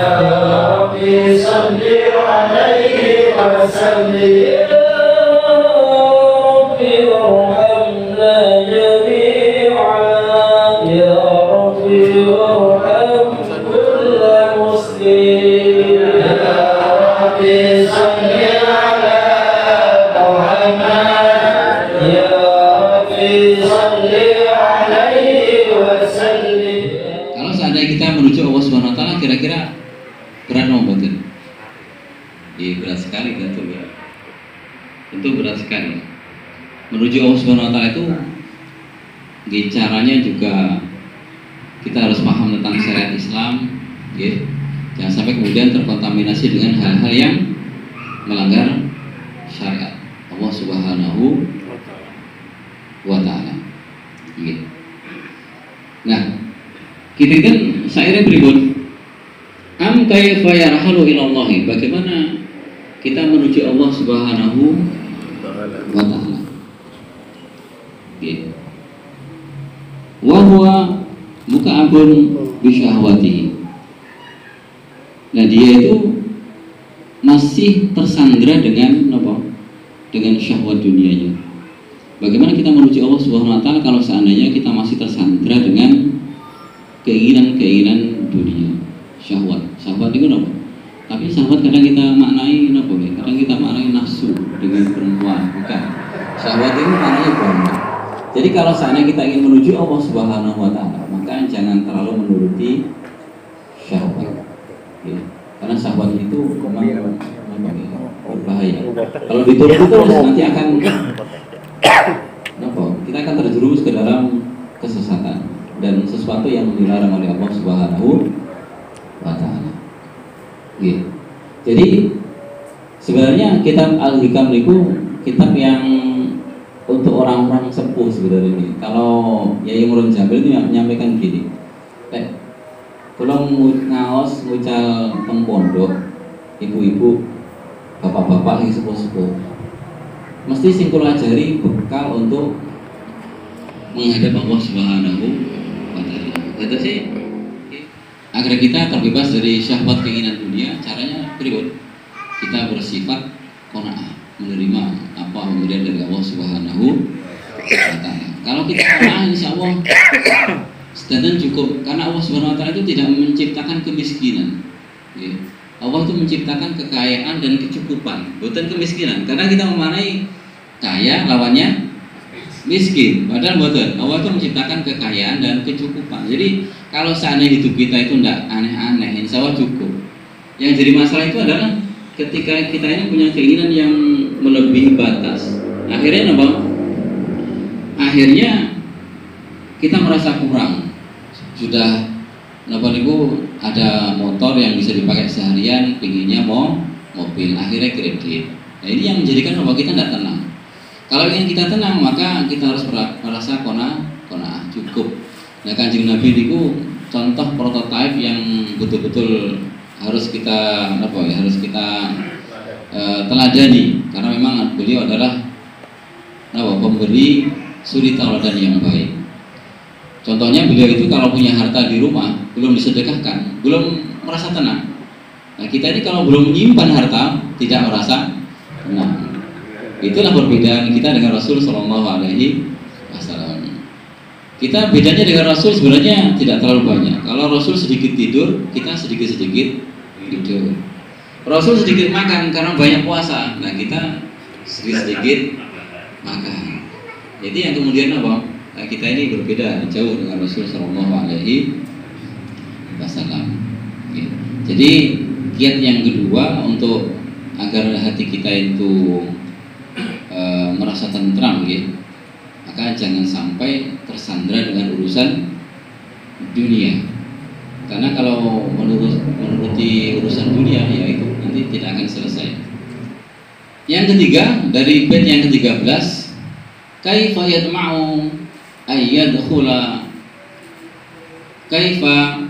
Rabbi salli alaihi wa sallim. Kira-kira berat mau betul? Iya berat sekali tentu ya. Tentu berat sekali. Menuju Allah Subhanahu Wa Taala itu, caranya juga kita harus paham tentang syariat Islam, ya. Jangan sampai kemudian terkontaminasi dengan hal-hal yang melanggar syariat Allah Subhanahu Wa Taala. Gitu. Nah, kita kan syairnya berikut. Am kaifa yarhalu ilallahi, bagaimana kita menuju Allah Subhanahu wa taala. Gitu. Wa huwa muka'abun bi syahwatihi. Nah, dia itu masih tersandra dengan apa? Dengan syahwat dunianya. Bagaimana kita menuju Allah Subhanahu wa taala kalau seandainya kita masih tersandra dengan keinginan-keinginan dunia? Syahwat itu apa? Tapi syahwat kadang kita maknai apa ya? Kadang kita maknai nafsu dengan perempuan, bukan. Syahwat itu maknanya banyak. Jadi kalau seandainya kita ingin menuju Allah Subhanahu wa taala, maka jangan terlalu menuruti syahwat. Ya. Karena syahwat itu memang berbahaya. Kalau dituruti terus nanti akan apa? Kita akan terjerumus ke dalam kesesatan dan sesuatu yang dilarang oleh Allah Subhanahu wa taala. Gitu. Jadi sebenarnya kitab Al-Hikam itu kitab yang untuk orang-orang sepuh sebenarnya ini. Kalau Yai Murun Jamil itu menyampaikan gini, kalau ngaos ngucal teng pondok, ibu-ibu, bapak-bapak yang sepuh-sepuh, mesti sing kula ajari bekal untuk menghadap Allah Subhanahu wa taala. Kata sih agar kita terbebas dari syahwat keinginan dunia, caranya berikut. Kita bersifat qanaah, menerima apa pemberian dari Allah Subhanahu wa taala. Kalau kita qanaah, insyaallah sedang cukup, karena Allah Subhanahu wa taala itu tidak menciptakan kemiskinan. Ya. Allah itu menciptakan kekayaan dan kecukupan, bukan kemiskinan. Karena kita memaknai kaya lawannya miskin, padahal bukan. Allah itu menciptakan kekayaan dan kecukupan. Jadi kalau seandainya hidup kita itu tidak aneh-aneh, insya Allah cukup. Yang jadi masalah itu adalah ketika kita ini punya keinginan yang melebihi batas. Akhirnya apa? Akhirnya kita merasa kurang. Sudah itu ada motor yang bisa dipakai seharian, pinginnya mau mobil, akhirnya kredit. Nah, ini yang menjadikan bahwa kita tidak tenang. Kalau ingin kita tenang, maka kita harus merasa qanaah, cukup. Nah, Kanjeng Nabi itu contoh prototipe yang betul-betul harus kita teladani, karena memang beliau adalah pemberi suri tauladan yang baik. Contohnya beliau itu kalau punya harta di rumah belum disedekahkan, belum merasa tenang. Nah, kita ini kalau belum menyimpan harta tidak merasa tenang. Itulah perbedaan kita dengan Rasul Shallallahu Alaihi Wasallam. Kita bedanya dengan Rasul sebenarnya tidak terlalu banyak. Kalau Rasul sedikit tidur, kita sedikit-sedikit tidur. Rasul sedikit makan karena banyak puasa. Nah, kita sedikit-sedikit makan. Jadi yang kemudian apa? Nah, kita ini berbeda jauh dengan Rasul Shallallahu Alaihi Wasallam. Jadi kiat yang kedua untuk agar hati kita itu merasa tentram, maka jangan sampai tersandra dengan urusan dunia. Karena kalau menuruti urusan dunia, ya itu nanti tidak akan selesai. Yang ketiga, dari bait yang ke-13, kaifa yatma'u ayyadkhula, kaifa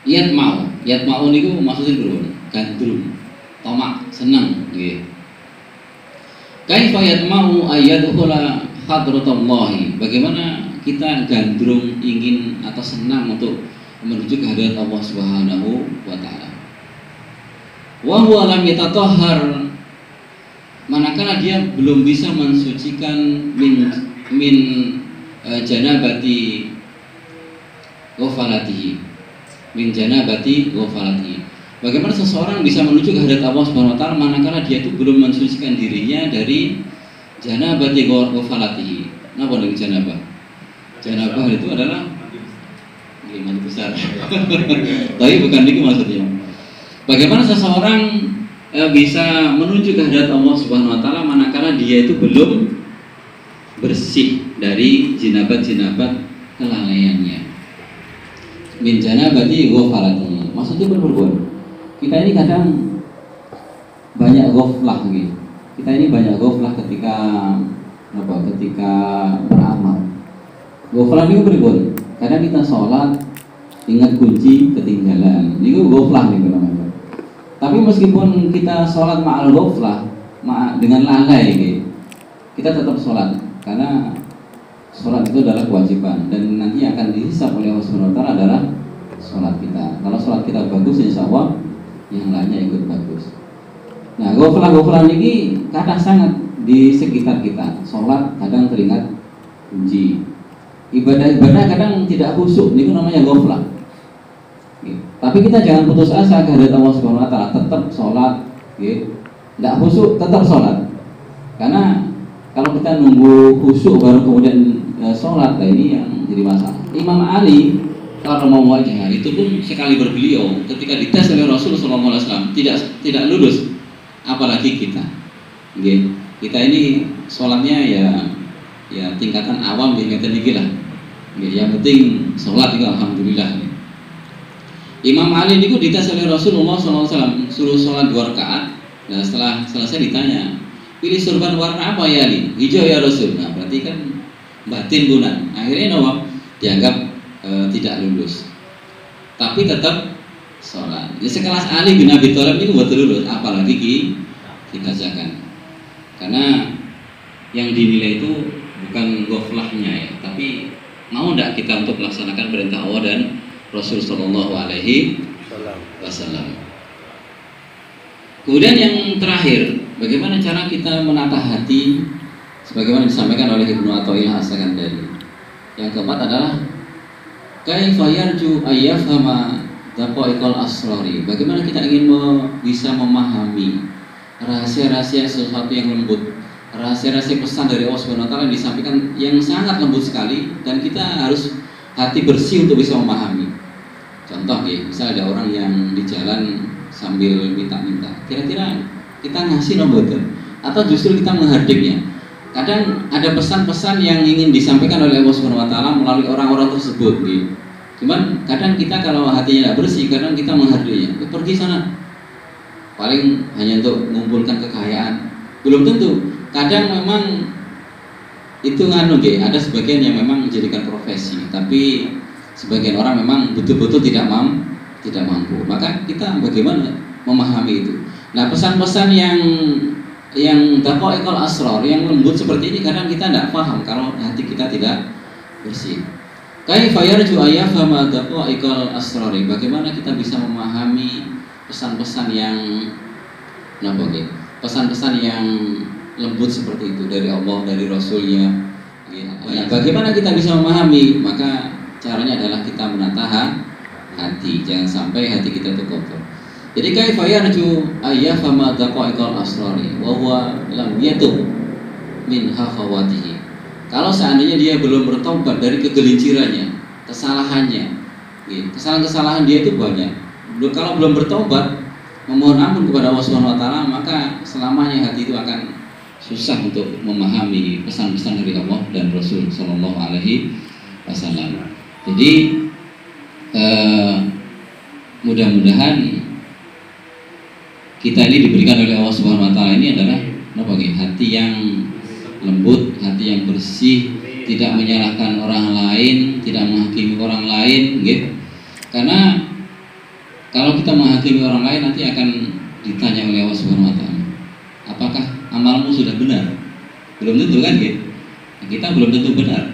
yatma'u niku maksudnya dulu gandrung, tomak, senang nggih. Kaifa yatma'u ayyadkhula hadratallahi, bagaimana kita gandrung ingin atau senang untuk menuju ke hadirat Allah Subhanahu wa taala. Wa huwa lam yatatahhar, manakala dia belum bisa mensucikan min janabati ghafalatihi, min janabati ghafalatihi. Bagaimana seseorang bisa menuju ke hadirat Allah Subhanahu wa taala manakala dia itu belum mensucikan dirinya dari janabati ghafalatihi. Napa dengan janabah? Janabah itu adalah mandi besar. Tapi bukan itu maksudnya. Bagaimana seseorang bisa menuju ke hadirat Allah Subhanahu wa taala manakala dia itu belum bersih dari jinabat-jinabat kelalaiannya. Min janabati ghafalatihi. Maksudnya berbuat. Kita ini kadang banyak ghaflah gitu. Kita ini banyak ghaflah ketika beramal. Ghaflah itu berbuat. Kadang kita sholat ingat kunci ketinggalan. Itu ghaflah nih namanya. Tapi meskipun kita sholat ma'al ghaflah, dengan lalai gitu, kita tetap sholat karena sholat itu adalah kewajiban dan nanti akan dihisab oleh Allah Subhanahu wa taala adalah sholat kita. Kalau sholat kita bagus, insya Allah yang lainnya ikut bagus. Nah, ghaflah ini kadang sangat di sekitar kita. Sholat kadang teringat kunci. Ibadah kadang tidak khusyuk, ini namanya ghaflah. Tapi kita jangan putus asa ke hadirat Allah Subhanahu wa taala, tetap sholat, tidak khusyuk tetap sholat. Karena kalau kita nunggu khusyuk baru kemudian sholat, ini yang jadi masalah. Imam Ali kalau mau wajah itu pun sekali berbeliau ketika dites oleh Rasulullah SAW tidak lulus, apalagi kita. Kita ini sholatnya ya tingkatan awam, tingkatan tinggi lah. Yang penting sholat itu alhamdulillah. Imam Ali itu dites oleh Rasulullah SAW, suruh sholat 2 rakaat. Nah setelah selesai ditanya, pilih surban warna apa ya Ali? Hijau ya Rasul. Nah berarti kan batin bulan. Akhirnya dianggap tidak lulus. Tapi tetap sholat. Ya, sekelas Ali bin Abi Thalib itu betul lulus, apalagi kita jangan. Karena yang dinilai itu bukan ghaflahnya ya, tapi mau tidak kita untuk melaksanakan perintah Allah dan Rasul Shallallahu Alaihi Wasallam. Kemudian yang terakhir, bagaimana cara kita menata hati, sebagaimana disampaikan oleh Ibnu Athaillah As-Sakandari. Yang keempat adalah kaifa yarju ayyafhama daqaiqal asrari. Bagaimana kita ingin bisa memahami rahasia-rahasia sesuatu yang lembut, rahasia-rahasia pesan dari Allah Subhanahu wa taala yang disampaikan yang sangat lembut sekali, dan kita harus hati bersih untuk bisa memahami. Contoh ya, misal ada orang yang di jalan sambil minta-minta, kira-kira kita ngasih nomor atau justru kita menghardiknya. Kadang ada pesan-pesan yang ingin disampaikan oleh Allah Subhanahu wa taala melalui orang-orang tersebut gitu. Cuman kadang kita kalau hatinya tidak bersih, kadang kita menghardiknya. Pergi sana. Paling hanya untuk mengumpulkan kekayaan. Belum tentu. Kadang memang itu ada sebagian yang memang menjadikan profesi, tapi sebagian orang memang betul-betul tidak mampu. Maka kita bagaimana memahami itu? Nah, pesan-pesan yang daqaiqul asrar, yang lembut seperti ini kadang kita tidak paham kalau hati kita tidak bersih. Kaifa yarju ayyafhama daqaiqul asrar. Bagaimana kita bisa memahami pesan-pesan yang pesan-pesan yang lembut seperti itu dari Allah, dari Rasulnya. Nah, bagaimana kita bisa memahami? Maka caranya adalah kita menata hati, jangan sampai hati kita itu kotor. Jadi kaifa yarju ayyafhama daqaiqal asrari wa huwa lam yatub min hakhawatihi. Kalau seandainya dia belum bertobat dari kegelincirannya, kesalahannya, kesalahan-kesalahan dia itu banyak. Kalau belum bertobat, memohon ampun kepada Allah Subhanahu wa taala, maka selamanya hati itu akan susah untuk memahami pesan-pesan dari Allah dan Rasul Sallallahu Alaihi Wasallam. Jadi mudah-mudahan kita ini diberikan oleh Allah Subhanahu Wa Taala ini adalah hati yang lembut, hati yang bersih, tidak menyalahkan orang lain, tidak menghakimi orang lain, gitu. Karena kalau kita menghakimi orang lain nanti akan ditanya oleh Allah Subhanahu Wa Taala, apakah amalmu sudah benar? Belum tentu kan, gitu. Kita belum tentu benar,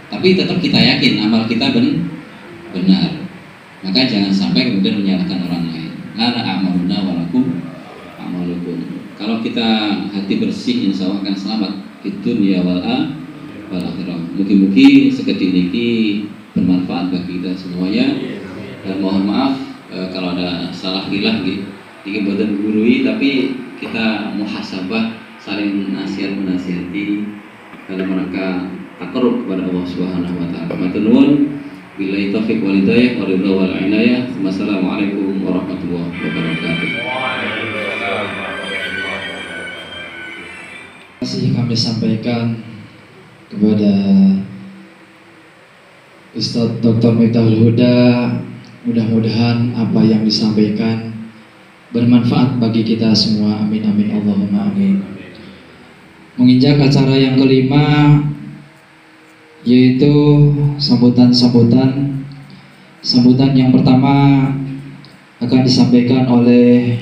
tapi tetap kita yakin amal kita benar. Maka jangan sampai kemudian menyalahkan orang lain. Lana a'maluna walakum a'malukum. Kalau kita hati bersih, insya Allah akan selamat di dunia wal akhirah. Mugi-mugi sekedhik niki bermanfaat bagi kita semuanya. Dan mohon maaf kalau ada salah hilang gitu. Iki boten gurui tapi kita muhasabah, saling nasihat menasihati dalam rangka takarrub kepada Allah Subhanahu wa taala. Matur nuwun. Billahi taufiq wal hidayah wa ridha wal inayah. Wassalamualaikum warahmatullahi wabarakatuh. Terima kasih kami sampaikan kepada Ustadz Dr. Miftahul Huda. Mudah-mudahan apa yang disampaikan bermanfaat bagi kita semua. Amin amin Allahumma amin. Menginjak acara yang kelima, yaitu sambutan yang pertama akan disampaikan oleh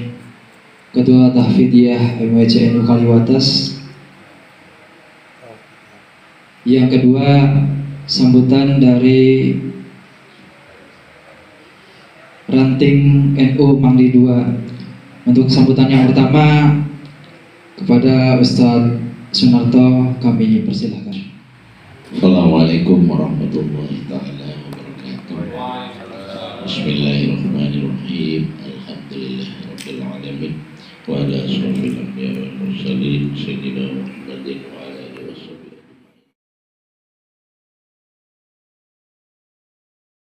Ketua Tahfidziyah MWCNU Kaliwates. Yang kedua, sambutan dari Ranting NU Mangdi 2. Untuk sambutan yang pertama kepada Ustadz Sunarto kami persilahkan. Assalamualaikum warahmatullahi wabarakatuh. Bismillahirrahmanirrahim. Alhamdulillahirabbil alamin wa ala asyrofil anbiya'i wal mursalin sayyidina Muhammadin wa